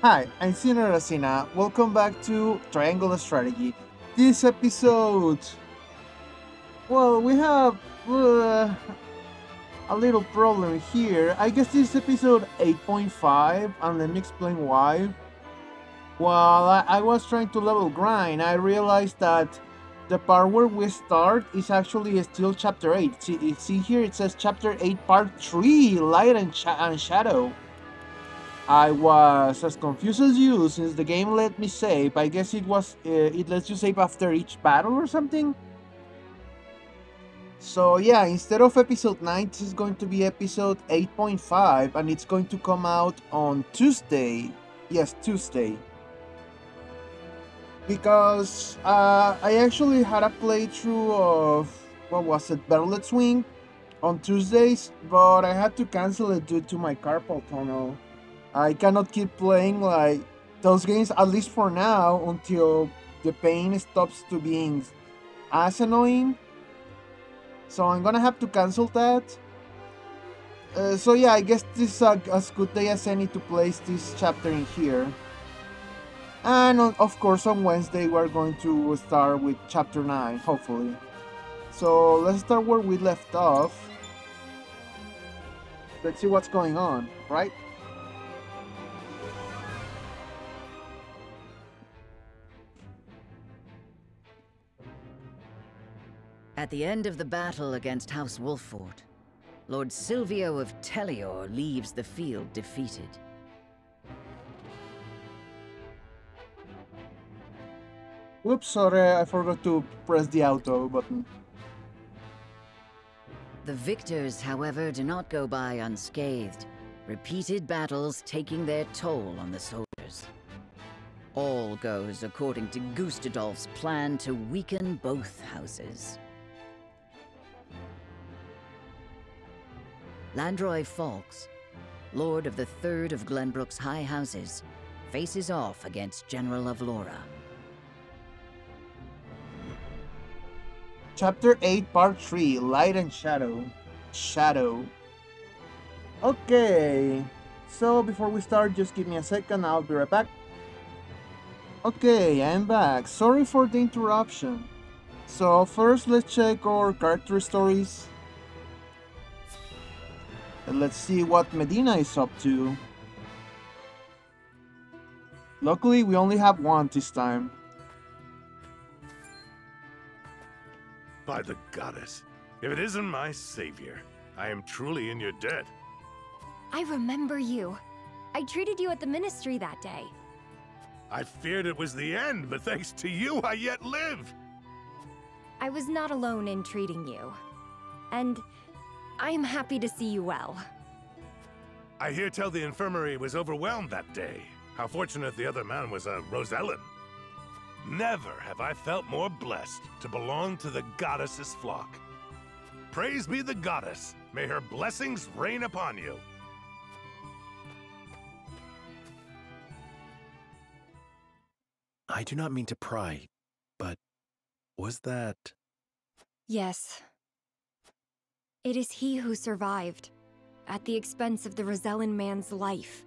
Hi, I'm Sinner Racina. Welcome back to Triangle Strategy. This episode, well, we have a little problem here. I guess this is episode 8.5, and let me explain why. While I was trying to level grind, I realized that the part where we start is actually still chapter 8. See here it says chapter 8, part 3, Light and Shadow. I was as confused as you since the game let me save. I guess it lets you save after each battle or something. So yeah, instead of episode 9, this is going to be episode 8.5, and it's going to come out on Tuesday. Yes, Tuesday. Because I actually had a playthrough of, what was it, Berlet Swing on Tuesdays, but I had to cancel it due to my carpal tunnel. I cannot keep playing like those games, at least for now, until the pain stops to being as annoying. So I'm gonna have to cancel that. So yeah, I guess this is as good day as any to place this chapter in here. And of course on Wednesday we're going to start with chapter 9, hopefully. So let's start where we left off. Let's see what's going on, right? At the end of the battle against House Wolffort, Lord Silvio of Tellior leaves the field defeated. Whoops, sorry, I forgot to press the auto button. The victors, however, do not go by unscathed, repeated battles taking their toll on the soldiers. All goes according to Gustadolf's plan to weaken both houses. Landroy Fawkes, Lord of the Third of Glenbrook's High Houses, faces off against General of Laura. Chapter 8, Part 3, Light and Shadow. Okay, so before we start, just give me a second, I'll be right back. Okay, I'm back. Sorry for the interruption. So first, let's check our character stories. And let's see what Medina is up to. Luckily, we only have one this time. By the goddess, if it isn't my savior, I am truly in your debt. I remember you. I treated you at the ministry that day. I feared it was the end, but thanks to you, I yet live. I was not alone in treating you. And I am happy to see you well. I hear tell the infirmary was overwhelmed that day. How fortunate the other man was a Rosellen. Never have I felt more blessed to belong to the goddess's flock. Praise be the goddess. May her blessings rain upon you. I do not mean to pry, but was that... Yes. It is he who survived, at the expense of the Rosellan man's life.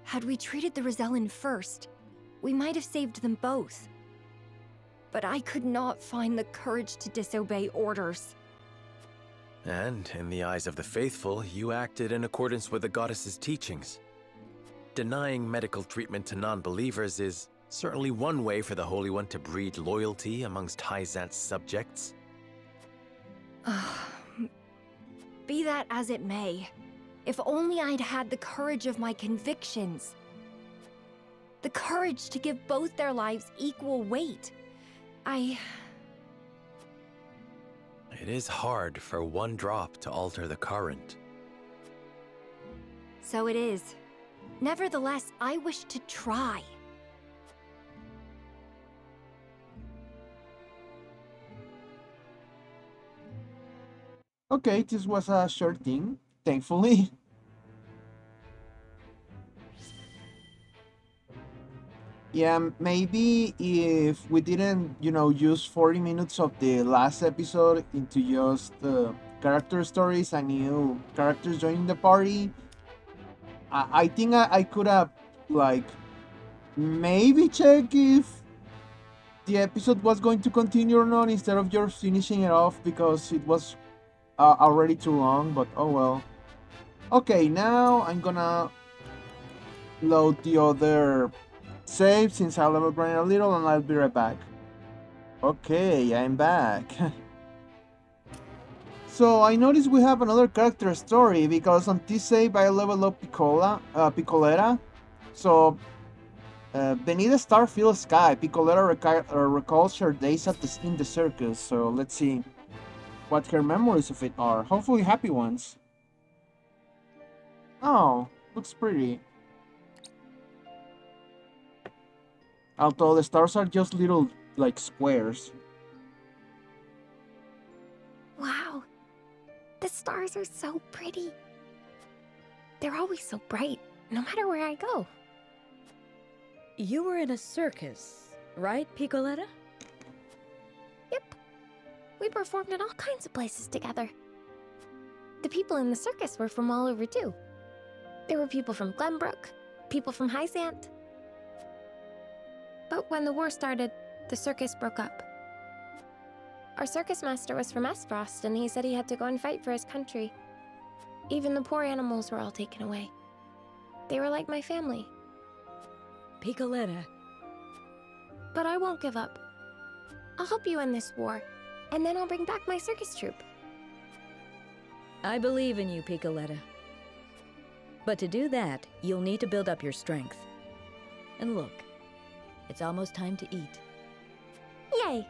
Had we treated the Rosellan first, we might have saved them both. But I could not find the courage to disobey orders. And, in the eyes of the faithful, you acted in accordance with the goddess's teachings. Denying medical treatment to non-believers is certainly one way for the Holy One to breed loyalty amongst Hyzant's subjects. Be that as it may, if only I'd had the courage of my convictions. The courage to give both their lives equal weight. It is hard for one drop to alter the current. So it is. Nevertheless, I wish to try. Okay, this was a short thing, thankfully. Yeah, maybe if we didn't, use 40 minutes of the last episode into just character stories and new characters joining the party, I think I could have like maybe check if the episode was going to continue or not instead of just finishing it off because it was already too long, but oh well. Okay, now I'm gonna load the other save since I level grind a little and I'll be right back. Okay, I'm back. So I noticed we have another character story because on this save I leveled up Piccoletta. So beneath the star-filled sky, Piccoletta recalls her days in the circus. So let's see what her memories of it are. Hopefully happy ones. Oh, looks pretty. Although the stars are just little, like, squares. Wow. The stars are so pretty. They're always so bright, no matter where I go. You were in a circus, right, Piccoletta? Yep. We performed in all kinds of places together. The people in the circus were from all over, too. There were people from Glenbrook, people from Hyzant. But when the war started, the circus broke up. Our circus master was from Espfrost, and he said he had to go and fight for his country. Even the poor animals were all taken away. They were like my family. Piccoletta. But I won't give up. I'll help you in this war, and then I'll bring back my circus troupe. I believe in you, Piccoletta. But to do that, you'll need to build up your strength. And look, it's almost time to eat. Yay!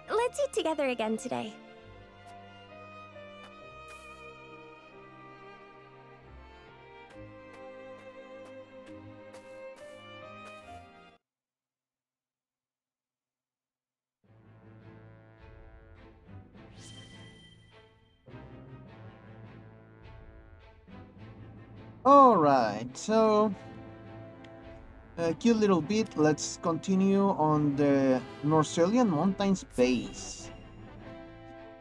Let's eat together again today. Alright, so a cute little bit. Let's continue on the Norselian Mountains base.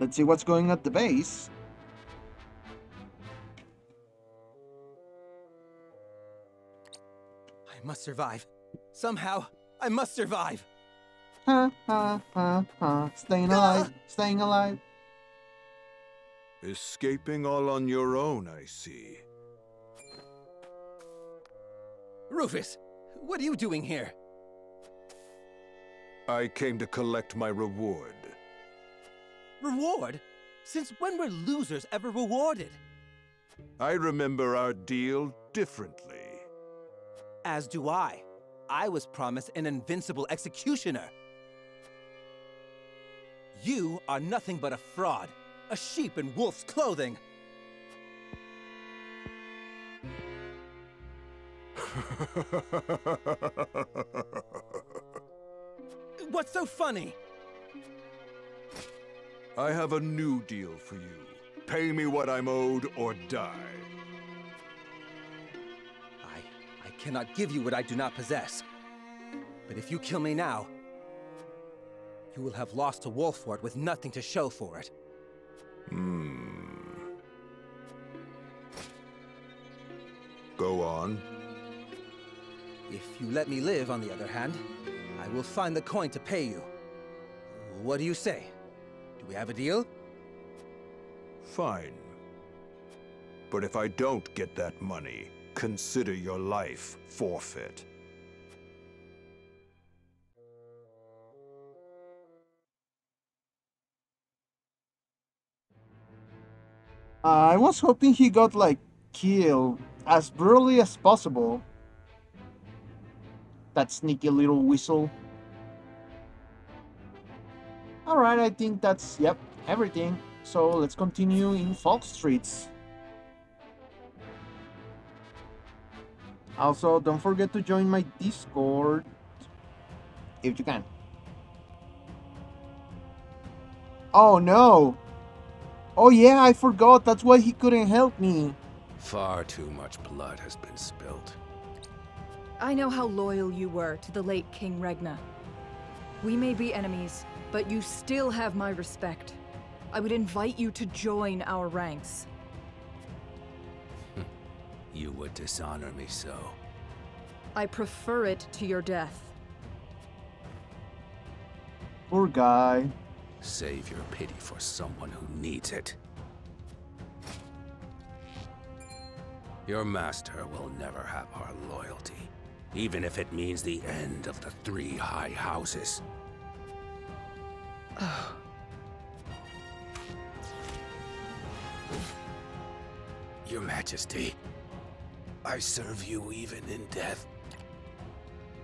Let's see what's going at the base. I must survive. Somehow, I must survive. Ha ha ha ha. Staying alive, staying alive. Escaping all on your own, I see. Rufus, what are you doing here? I came to collect my reward. Reward? Since when were losers ever rewarded? I remember our deal differently. As do I. I was promised an invincible executioner. You are nothing but a fraud, a sheep in wolf's clothing. What's so funny? I have a new deal for you. Pay me what I'm owed or die. I cannot give you what I do not possess. But if you kill me now, you will have lost to Wolffort with nothing to show for it. Go on. If you let me live, on the other hand, I will find the coin to pay you. What do you say? Do we have a deal? Fine. But if I don't get that money, consider your life forfeit. I was hoping he got, like, killed as brutally as possible. That sneaky little whistle. Alright, I think that's, yep, everything. So let's continue in Falk Streets. Also, don't forget to join my Discord if you can. Oh no! Oh yeah, I forgot, that's why he couldn't help me. Far too much blood has been spilled. I know how loyal you were to the late King Regna. We may be enemies, but you still have my respect. I would invite you to join our ranks. You would dishonor me so. I prefer it to your death. Poor guy. Save your pity for someone who needs it. Your master will never have our loyalty, even if it means the end of the 3 high houses. Your Majesty, I serve you even in death.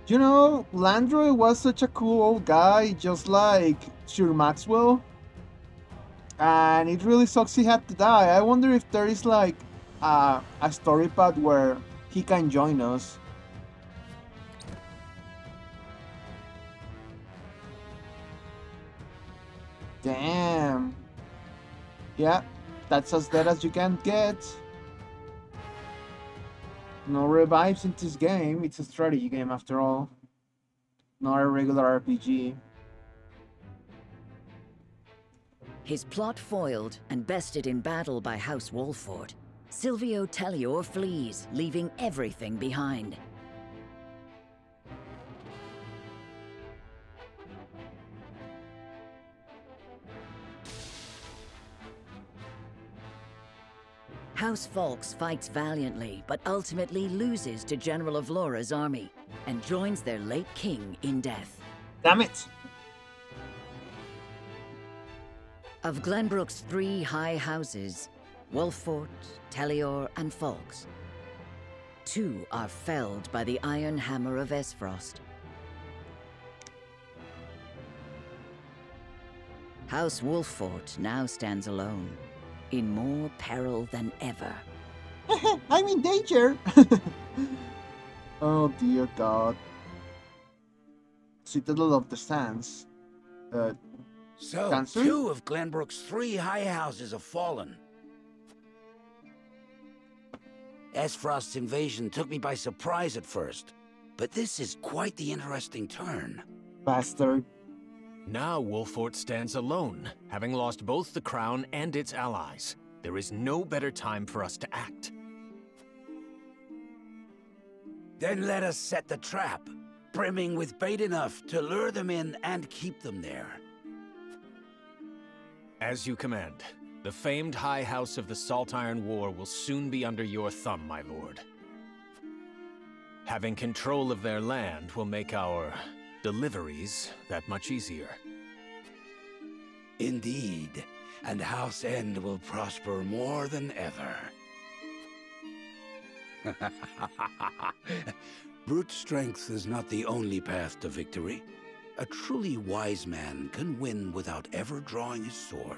You know, Landroy was such a cool old guy, just like Sir Maxwell. And it really sucks he had to die. I wonder if there is like a story path where he can join us. Damn. Yeah, that's as dead as you can get. No revives in this game. It's a strategy game after all. Not a regular RPG. His plot foiled and bested in battle by House Wolford, Silvio Tellior flees, leaving everything behind. House Fawkes fights valiantly, but ultimately loses to General of Laura's army, and joins their late king in death. Damn it! Of Glenbrook's 3 high houses, Wolfort, Tellior, and Fawkes, 2 are felled by the Iron Hammer of Esfrost. House Wolfort now stands alone, in more peril than ever. I'm in danger! Oh dear God. Citadel of the Sands. So, Cancer? 2 of Glenbrook's 3 high houses have fallen. Esfrost's invasion took me by surprise at first, but this is quite the interesting turn. Bastard. Now Wolfort stands alone, having lost both the crown and its allies. There is no better time for us to act. Then let us set the trap, brimming with bait enough to lure them in and keep them there. As you command. The famed High House of the Salt Iron War will soon be under your thumb, my lord. Having control of their land will make our deliveries that much easier. Indeed, and House End will prosper more than ever. Brute strength is not the only path to victory. A truly wise man can win without ever drawing his sword.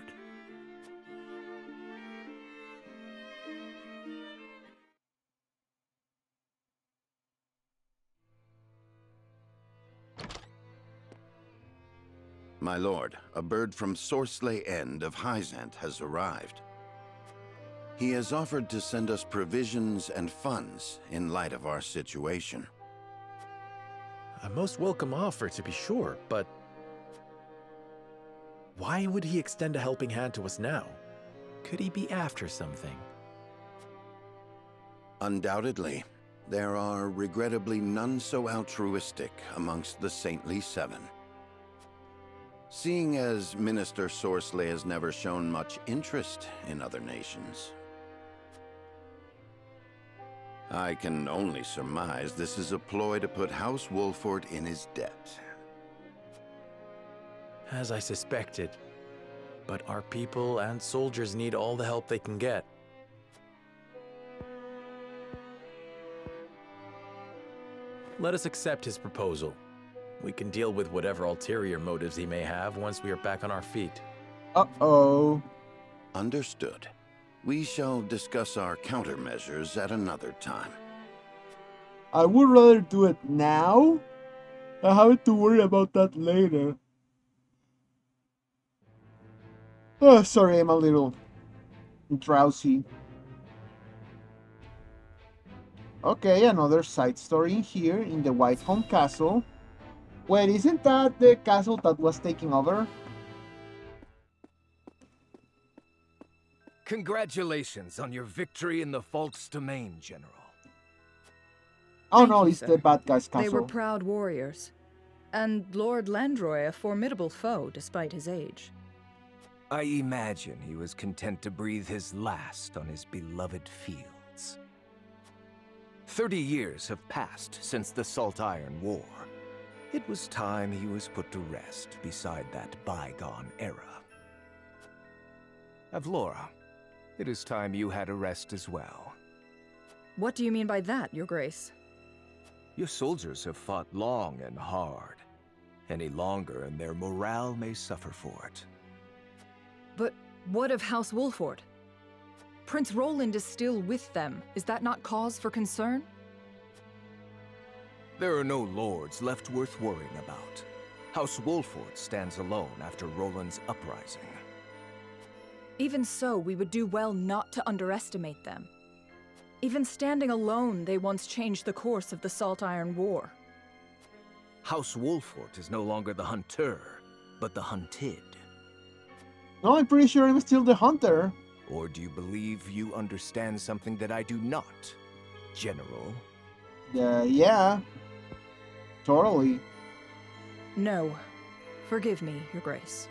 My lord, a bird from Sorsley End of Hyzant has arrived. He has offered to send us provisions and funds in light of our situation. A most welcome offer, to be sure, but why would he extend a helping hand to us now? Could he be after something? Undoubtedly, there are regrettably none so altruistic amongst the Saintly Seven. Seeing as Minister Sorsley has never shown much interest in other nations, I can only surmise this is a ploy to put House Wolford in his debt. As I suspected. But our people and soldiers need all the help they can get. Let us accept his proposal. We can deal with whatever ulterior motives he may have once we are back on our feet. Uh-oh. Understood. We shall discuss our countermeasures at another time. I would rather do it now. I have to worry about that later. Oh, sorry, I'm a little drowsy. Okay, another side story here in the Whiteholm Castle. Wait, isn't that the castle that was taking over? Congratulations on your victory in the Falk's domain, General. Oh Thank no, you, it's sir. the bad guys They were castle. proud warriors. And Lord Landroy a formidable foe despite his age. I imagine he was content to breathe his last on his beloved fields. 30 years have passed since the Salt Iron War. It was time he was put to rest beside that bygone era. Avlora, it is time you had a rest as well. What do you mean by that, Your Grace? Your soldiers have fought long and hard. Any longer and their morale may suffer for it. But what of House Wolford? Prince Roland is still with them. Is that not cause for concern? There are no lords left worth worrying about. House Wolford stands alone after Roland's uprising. Even so, we would do well not to underestimate them. Even standing alone, they once changed the course of the Salt Iron War. House Wolford is no longer the hunter, but the hunted. No, I'm pretty sure I'm still the hunter. Or do you believe you understand something that I do not, General? Yeah. Totally. No. Forgive me, Your Grace.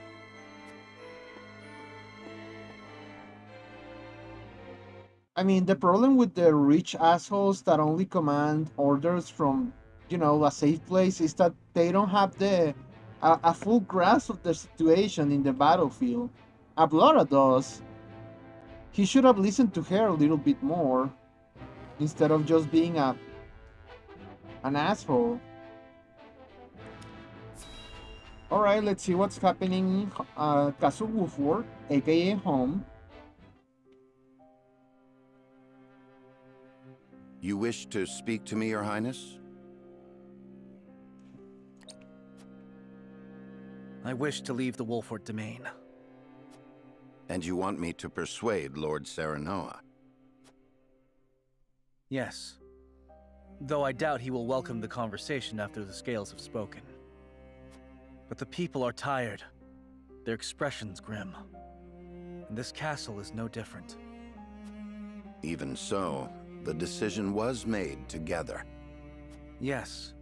I mean, the problem with the rich assholes that only command orders from, a safe place is that they don't have a full grasp of the situation in the battlefield. Ablora does. He should have listened to her a little bit more, instead of just being an asshole. Alright, let's see what's happening in Castle Wolford, aka home. You wish to speak to me, Your Highness? I wish to leave the Wolford domain. And you want me to persuade Lord Serenoa? Yes. Though I doubt he will welcome the conversation after the scales have spoken. But the people are tired. Their expressions grim. And this castle is no different. Even so, the decision was made together. Yes.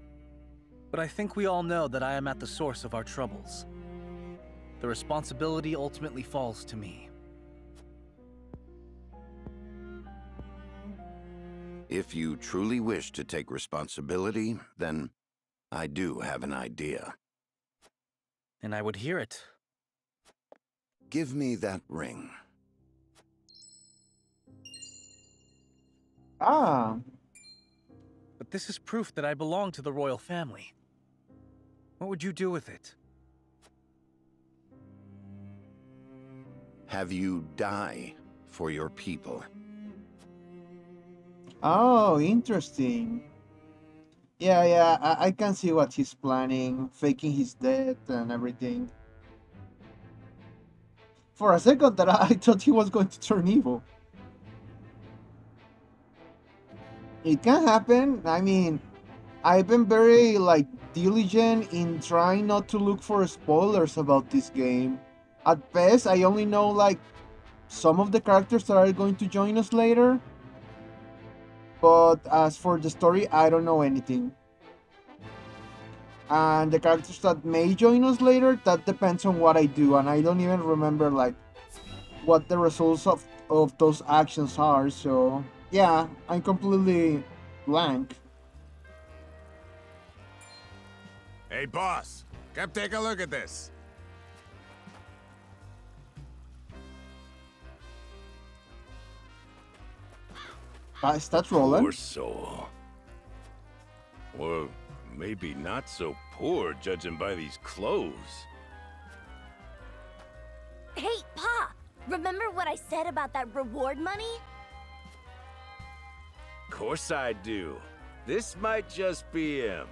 But I think we all know that I am at the source of our troubles. The responsibility ultimately falls to me. If you truly wish to take responsibility, then I do have an idea. And I would hear it. Give me that ring. Ah. But this is proof that I belong to the royal family. What would you do with it? Have you die for your people. Oh, interesting. Yeah, I can see what he's planning, faking his death and everything. For a second that I thought he was going to turn evil. It can happen. I mean, I've been very, diligent in trying not to look for spoilers about this game. At best, I only know, some of the characters that are going to join us later. But as for the story, I don't know anything. And the characters that may join us later, that depends on what I do. And I don't even remember, what the results of those actions are. So, yeah, I'm completely blank. Hey, boss, come take a look at this. Is that Roland? Poor soul. Or maybe not so poor, judging by these clothes. Hey, Pa! Remember what I said about that reward money? Of course I do. This might just be him.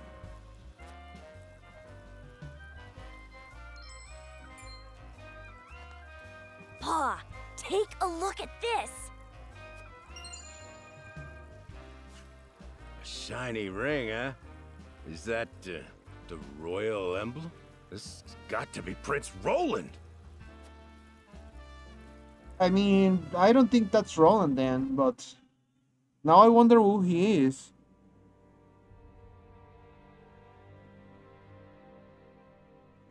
Pa, take a look at this! A shiny ring, huh? Is that, the royal emblem? This has got to be Prince Roland! I mean, I don't think that's Roland then, but now I wonder who he is.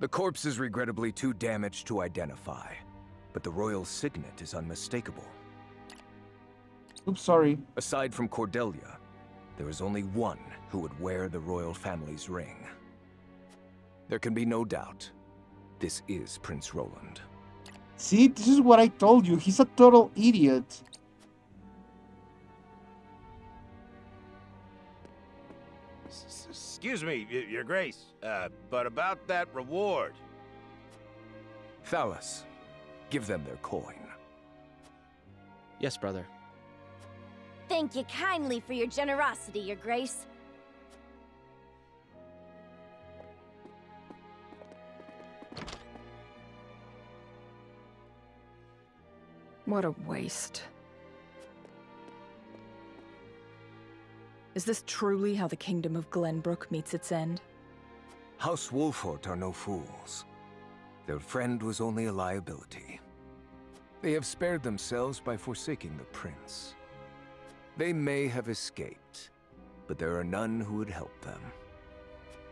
The corpse is regrettably too damaged to identify, but the royal signet is unmistakable. Oops, sorry. Aside from Cordelia, there is only one who would wear the royal family's ring. There can be no doubt. This is Prince Roland. See, this is what I told you. He's a total idiot. Excuse me, Your Grace, but about that reward. Thalas, give them their coin. Yes, brother. Thank you kindly for your generosity, Your Grace. What a waste. Is this truly how the Kingdom of Glenbrook meets its end? House Wolfort are no fools. Their friend was only a liability. They have spared themselves by forsaking the prince. They may have escaped, but there are none who would help them.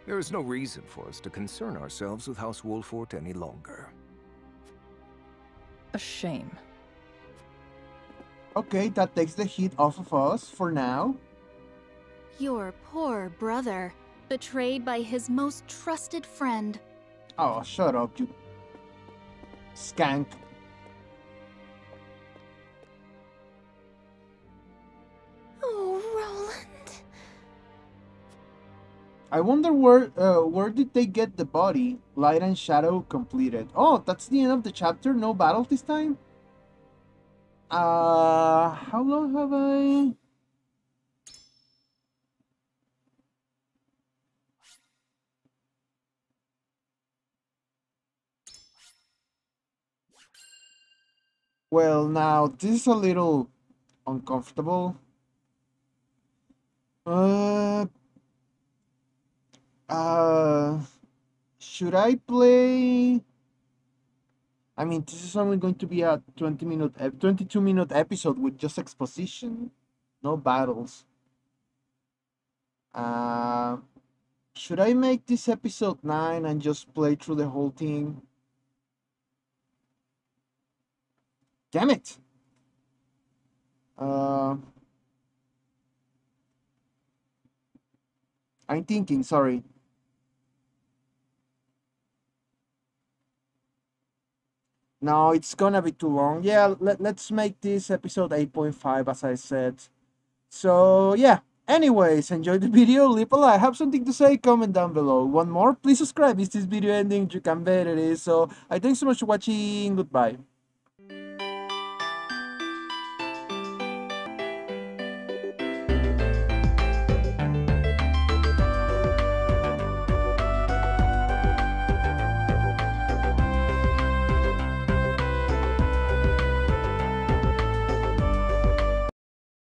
There is no reason for us to concern ourselves with House Wolfort any longer. A shame. Okay, that takes the heat off of us for now. Your poor brother, betrayed by his most trusted friend. Oh, shut up, you skank. Oh, Roland. I wonder where did they get the body? Light and Shadow completed. Oh, that's the end of the chapter. No battle this time. How long have I? Well, now this is a little uncomfortable. Should I play? I mean, this is only going to be a 22-minute episode with just exposition, no battles. Should I make this episode 9 and just play through the whole thing? Damn it! I'm thinking, sorry. No, it's gonna be too long. Yeah, let's make this episode 8.5 as I said. So, yeah. Anyways, enjoy the video, leave a like, have something to say, comment down below. One more, please subscribe. Is this video ending? You can bet it is. So, I thanks so much for watching. Goodbye.